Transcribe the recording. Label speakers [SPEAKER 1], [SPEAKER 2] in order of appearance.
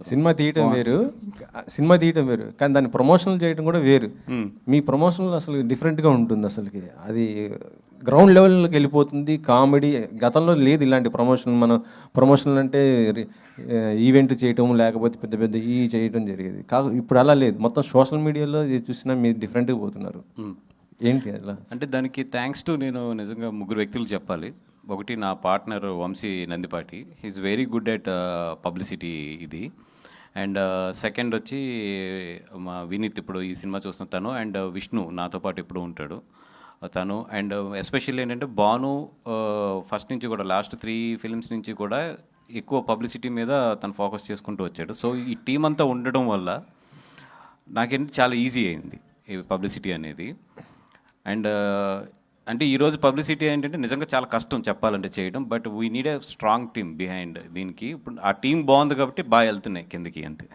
[SPEAKER 1] Cinema తీయటం వేరు, cinema తీయటం వేరు, కానీ దాన్ని ప్రమోషన్లు చేయడం కూడా వేరు. మీ ప్రమోషన్లు అసలు డిఫరెంట్గా ఉంటుంది. అసలుకి అది గ్రౌండ్ లెవెల్కి వెళ్ళిపోతుంది. కామెడీ గతంలో లేదు ఇలాంటి ప్రమోషన్. మనం ప్రమోషన్లు అంటే ఈవెంట్ చేయటం, లేకపోతే పెద్ద పెద్ద ఈ చేయటం జరిగేది. ఇప్పుడు అలా లేదు. మొత్తం సోషల్ మీడియాలో చూసినా మీరు డిఫరెంట్గా పోతున్నారు. ఏంటి అలా?
[SPEAKER 2] అంటే దానికి థ్యాంక్స్ టు నేను నిజంగా ముగ్గురు వ్యక్తులు చెప్పాలి. ఒకటి నా partner Vamshi Nandipati, he is very good at publicity ఇది. అండ్ సెకండ్ వచ్చి మా వినీత్, ఇప్పుడు ఈ సినిమా చూస్తున్న తను. అండ్ విష్ణు నాతో పాటు ఇప్పుడు ఉంటాడు తను. అండ్ ఎస్పెషల్లీ ఏంటంటే భాను ఫస్ట్ నుంచి కూడా లాస్ట్ 3 ఫిల్మ్స్ నుంచి కూడా ఎక్కువ పబ్లిసిటీ మీద తను ఫోకస్ చేసుకుంటూ వచ్చాడు. సో ఈ టీం అంతా ఉండడం వల్ల నాకేంటి చాలా ఈజీ అయింది ఈ పబ్లిసిటీ అనేది. అండ్ అంటే ఈరోజు పబ్లిసిటీ ఏంటంటే నిజంగా చాలా కష్టం చెప్పాలంటే చేయడం, but we need a strong team behind దీనికి. ఇప్పుడు ఆ టీం బాగుంది కాబట్టి బాగా వెళ్తున్నాయి కిందకి అంతే.